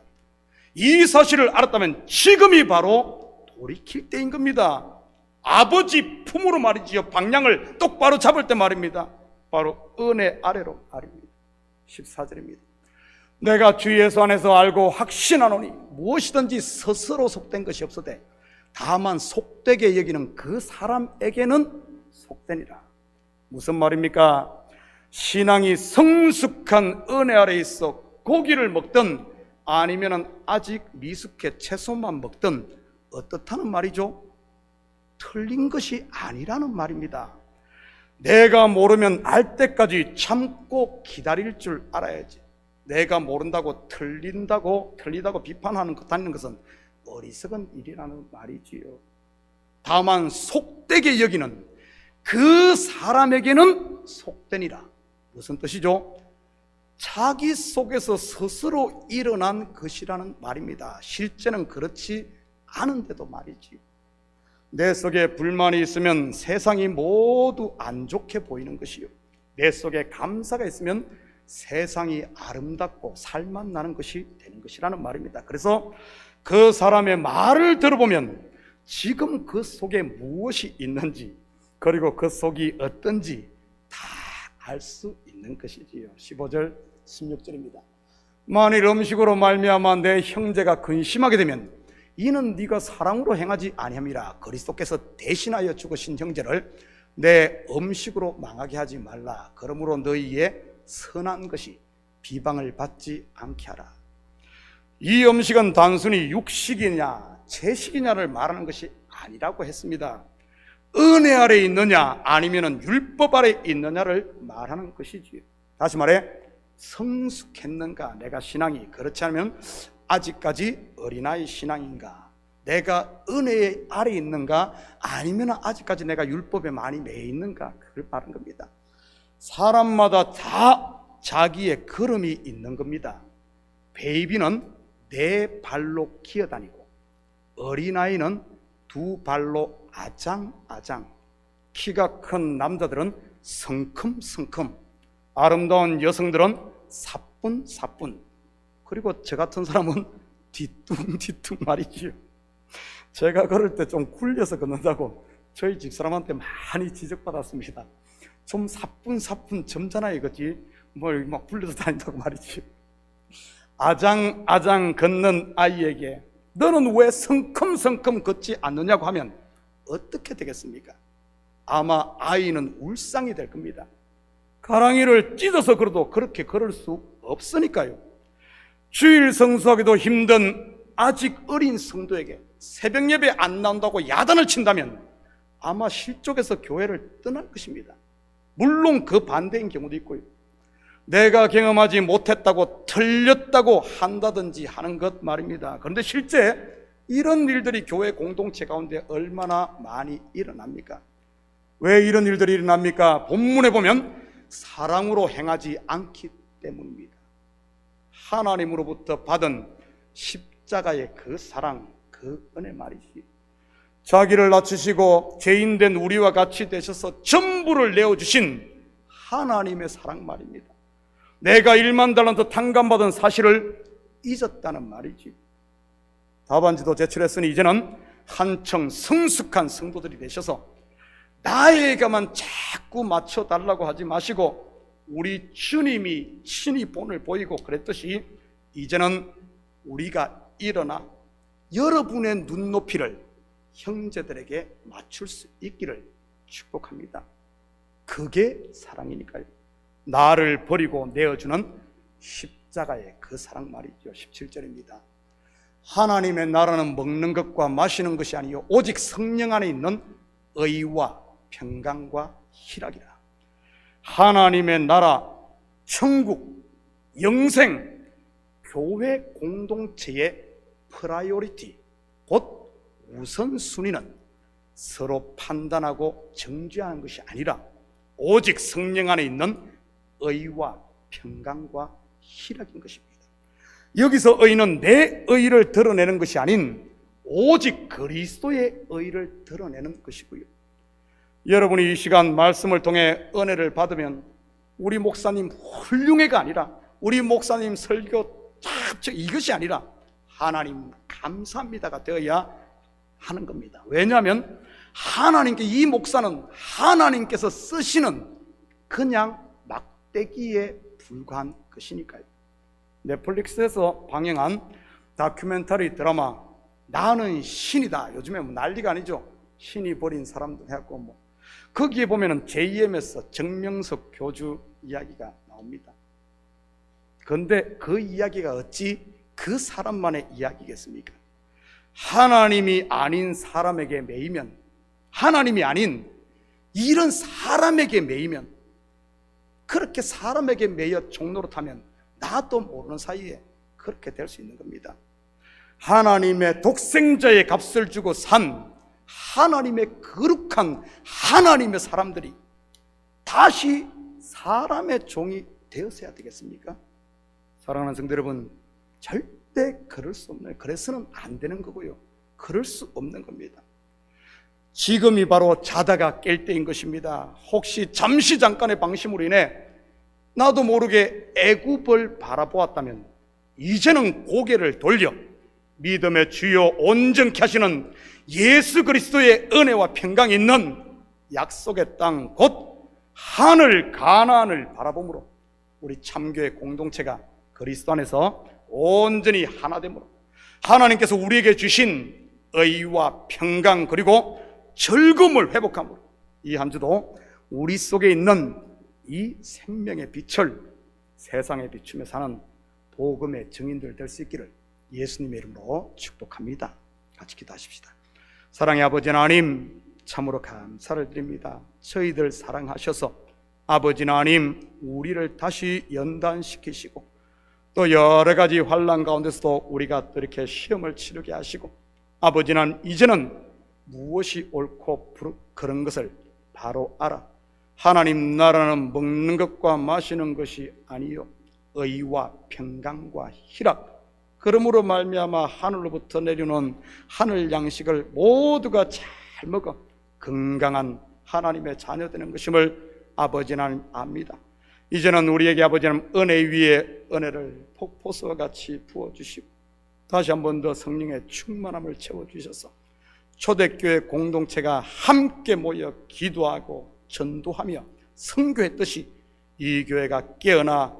이 사실을 알았다면 지금이 바로 돌이킬 때인 겁니다. 아버지 품으로 말이지요. 방향을 똑바로 잡을 때 말입니다. 바로 은혜 아래로 말입니다. 14절입니다. 내가 주 예수 안에서 알고 확신하노니 무엇이든지 스스로 속된 것이 없으되 다만 속되게 여기는 그 사람에게는 속되니라. 무슨 말입니까? 신앙이 성숙한 은혜 아래 있어 고기를 먹든 아니면 아직 미숙해 채소만 먹든 어떻다는 말이죠? 틀린 것이 아니라는 말입니다. 내가 모르면 알 때까지 참고 기다릴 줄 알아야지. 내가 모른다고 틀리다고 비판하는 것, 다니는 것은 어리석은 일이라는 말이지요. 다만 속되게 여기는 그 사람에게는 속되니라. 무슨 뜻이죠? 자기 속에서 스스로 일어난 것이라는 말입니다. 실제는 그렇지 않은데도 말이지요. 내 속에 불만이 있으면 세상이 모두 안 좋게 보이는 것이요, 내 속에 감사가 있으면 세상이 아름답고 살맛 나는 것이 되는 것이라는 말입니다. 그래서 그 사람의 말을 들어보면 지금 그 속에 무엇이 있는지, 그리고 그 속이 어떤지 다 알 수 있는 것이지요. 15절 16절입니다. 만일 음식으로 말미암아 내 형제가 근심하게 되면 이는 네가 사랑으로 행하지 아니함이라. 그리스도께서 대신하여 죽으신 형제를 내 음식으로 망하게 하지 말라. 그러므로 너희의 선한 것이 비방을 받지 않게 하라. 이 음식은 단순히 육식이냐 채식이냐를 말하는 것이 아니라고 했습니다. 은혜 아래 있느냐 아니면 율법 아래 있느냐를 말하는 것이지요. 다시 말해 성숙했는가 내가 신앙이, 그렇지 않으면 아직까지 어린아이 신앙인가, 내가 은혜 아래 있는가 아니면 아직까지 내가 율법에 많이 매여 있는가, 그걸 말하는 겁니다. 사람마다 다 자기의 걸음이 있는 겁니다. 베이비는 네 발로 기어다니고 어린아이는 두 발로 아장아장, 키가 큰 남자들은 성큼성큼, 아름다운 여성들은 사뿐사뿐, 그리고 저 같은 사람은 뒤뚱뒤뚱 말이지요. 제가 걸을 때 좀 굴려서 걷는다고 저희 집사람한테 많이 지적받았습니다. 좀 사뿐사뿐 점잖아야 걷지 뭘 막 굴려서 다닌다고 말이지요. 아장아장 걷는 아이에게 너는 왜 성큼성큼 걷지 않느냐고 하면 어떻게 되겠습니까? 아마 아이는 울상이 될 겁니다. 가랑이를 찢어서 걸어도 그렇게 걸을 수 없으니까요. 주일 성수하기도 힘든 아직 어린 성도에게 새벽 예배 안 나온다고 야단을 친다면 아마 실족해서 교회를 떠날 것입니다. 물론 그 반대인 경우도 있고요. 내가 경험하지 못했다고 틀렸다고 한다든지 하는 것 말입니다. 그런데 실제 이런 일들이 교회 공동체 가운데 얼마나 많이 일어납니까? 왜 이런 일들이 일어납니까? 본문에 보면 사랑으로 행하지 않기 때문입니다. 하나님으로부터 받은 십자가의 그 사랑, 그 은혜 말이지. 자기를 낮추시고 죄인된 우리와 같이 되셔서 전부를 내어주신 하나님의 사랑 말입니다. 내가 1만 달란트 탕감받은 사실을 잊었다는 말이지. 답안지도 제출했으니 이제는 한층 성숙한 성도들이 되셔서 나에게만 자꾸 맞춰달라고 하지 마시고 우리 주님이 친히 본을 보이고 그랬듯이 이제는 우리가 일어나 여러분의 눈높이를 형제들에게 맞출 수 있기를 축복합니다. 그게 사랑이니까요. 나를 버리고 내어주는 십자가의 그 사랑 말이죠. 17절입니다. 하나님의 나라는 먹는 것과 마시는 것이 아니요 오직 성령 안에 있는 의와 평강과 희락이라. 하나님의 나라, 천국, 영생, 교회 공동체의 프라이오리티, 곧 우선순위는 서로 판단하고 정죄하는 것이 아니라 오직 성령 안에 있는 의와 평강과 희락인 것입니다. 여기서 의는 내 의를 드러내는 것이 아닌 오직 그리스도의 의를 드러내는 것이고요. 여러분이 이 시간 말씀을 통해 은혜를 받으면 우리 목사님 훌륭해가 아니라 우리 목사님 설교 참 이것이 아니라 하나님 감사합니다가 되어야 하는 겁니다. 왜냐하면 하나님께 이 목사는 하나님께서 쓰시는 그냥 막대기에 불과한 것이니까요. 넷플릭스에서 방영한 다큐멘터리 드라마 나는 신이다. 요즘에 뭐 난리가 아니죠. 신이 버린 사람도 해갖고 뭐 거기에 보면은 JM에서 정명석 교주 이야기가 나옵니다. 그런데 그 이야기가 어찌 그 사람만의 이야기겠습니까? 하나님이 아닌 사람에게 매이면, 하나님이 아닌 이런 사람에게 매이면, 그렇게 사람에게 매여 종로로 타면 나도 모르는 사이에 그렇게 될 수 있는 겁니다. 하나님의 독생자의 값을 주고 산 하나님의 거룩한 하나님의 사람들이 다시 사람의 종이 되었어야 되겠습니까? 사랑하는 성도 여러분, 절대 그럴 수 없는, 그래서는 안 되는 거고요. 그럴 수 없는 겁니다. 지금이 바로 자다가 깰 때인 것입니다. 혹시 잠시 잠깐의 방심으로 인해 나도 모르게 애굽을 바라보았다면 이제는 고개를 돌려 믿음의 주요 온전케 하시는 예수 그리스도의 은혜와 평강이 있는 약속의 땅 곧 하늘 가나안을 바라보므로 우리 참교회 공동체가 그리스도 안에서 온전히 하나됨으로 하나님께서 우리에게 주신 의와 평강 그리고 즐거움을 회복함으로 이 한 주도 우리 속에 있는 이 생명의 빛을 세상에 비추며 사는 복음의 증인들 될 수 있기를 예수님의 이름으로 축복합니다. 같이 기도하십시다. 사랑의 아버지 하나님, 참으로 감사를 드립니다. 저희들 사랑하셔서 아버지 하나님 우리를 다시 연단시키시고 또 여러 가지 환난 가운데서도 우리가 또 이렇게 시험을 치르게 하시고 아버지 하나님 이제는 무엇이 옳고 그런 것을 바로 알아 하나님 나라는 먹는 것과 마시는 것이 아니요 의와 평강과 희락, 그러므로 말미암아 하늘로부터 내려오는 하늘 양식을 모두가 잘 먹어 건강한 하나님의 자녀 되는 것임을 아버지 하나님 압니다. 이제는 우리에게 아버지 하나님 은혜 위에 은혜를 폭포수와 같이 부어주시고 다시 한 번 더 성령의 충만함을 채워주셔서 초대교회 공동체가 함께 모여 기도하고 전도하며 선교했듯이 이 교회가 깨어나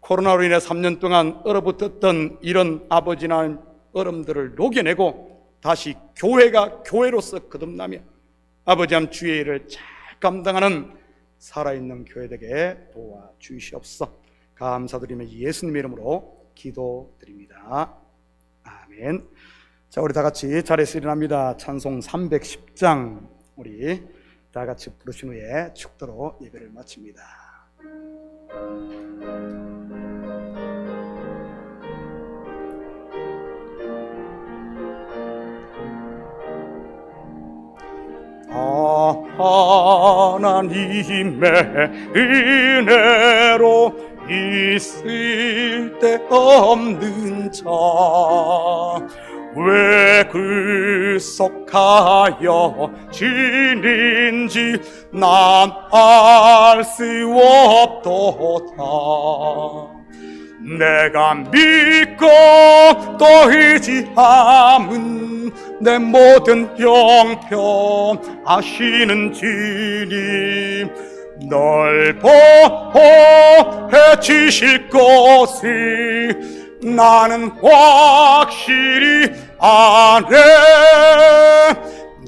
코로나로 인해 3년 동안 얼어붙었던 이런 아버지 하나님 얼음들을 녹여내고 다시 교회가 교회로서 거듭나며 아버지 하나님 주의 일을 잘 감당하는 살아있는 교회 되게 도와주시옵소서. 감사드리며 예수님의 이름으로 기도드립니다. 아멘. 자, 우리 다 같이 자리에서 일어납니다. 찬송 310장 우리 다 같이 부르신 후에 축도로 예배를 마칩니다. 하나님의 은혜로 있을 데 없는 자 왜 글속하여 지는지 난 알 수 없도다. 내가 믿고 또 의지함은 내 모든 형편 아시는 주님 널 보호해 주실 것을 나는 확실히 아네.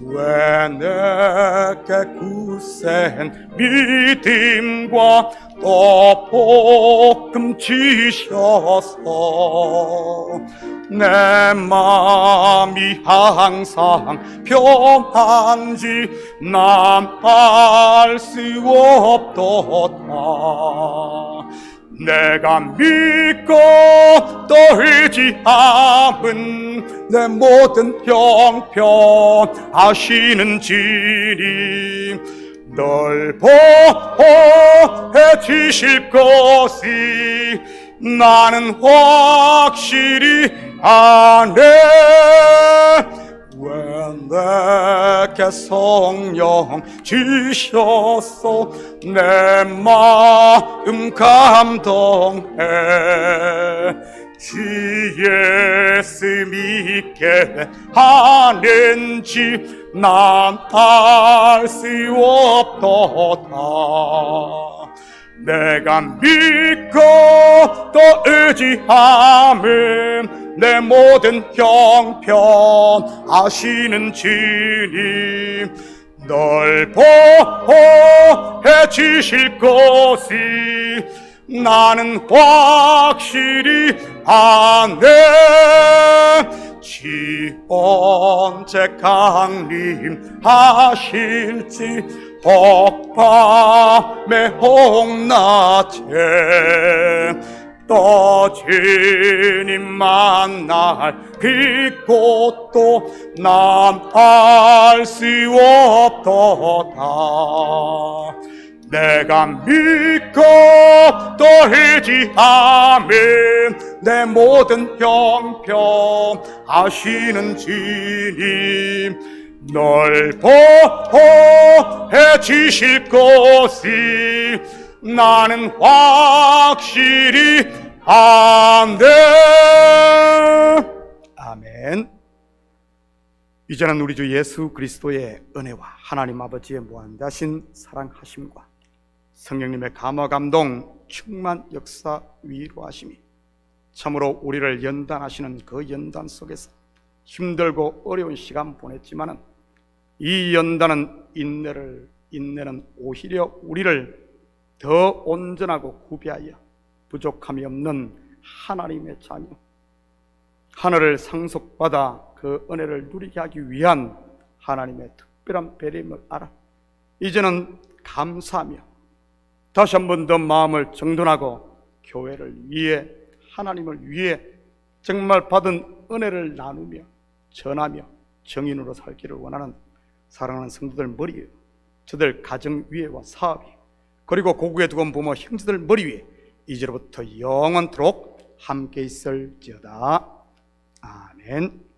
왜 내게 굳센 믿음과 또 복음 주셔서 내 마음이 항상 평안지 난 알 수 없도다. 내가 믿고 또 의지함은 내 모든 형편 아시는 주님 널 보호해 주실 것이 나는 확실히 아네. 왜 내게 성령 주셔서 내 마음 감동해 주 예수 믿게 하는지 난 알 수 없도다. 내가 믿고 또 의지함은 내 모든 형편 아시는 주님 널 보호해 주실 것이 나는 확실히 아네. 지 언제 강림하실지 혹밤에 혹낮에 또 주님 만날 그곳도 난 알 수 없도다. 내가 믿고 또 의지하면 내 모든 형편 아시는 주님 널 보호해 주실 것이 나는 확실히 아네. 아멘. 이제는 우리 주 예수 그리스도의 은혜와 하나님 아버지의 무한하신 사랑하심과 성령님의 감화 감동 충만 역사 위로하심이 참으로 우리를 연단하시는 그 연단 속에서 힘들고 어려운 시간 보냈지만은 이 연단은 인내를 인내는 오히려 우리를 더 온전하고 구비하여 부족함이 없는 하나님의 자녀, 하늘을 상속받아 그 은혜를 누리게 하기 위한 하나님의 특별한 배려임을 알아 이제는 감사하며 다시 한 번 더 마음을 정돈하고 교회를 위해, 하나님을 위해 정말 받은 은혜를 나누며 전하며 정인으로 살기를 원하는 사랑하는 성도들 머리 위에, 저들 가정 위에와 사업 위에, 그리고 고국에 두고 온 부모 형제들 머리 위에 이제로부터 영원토록 함께 있을지어다. 아멘.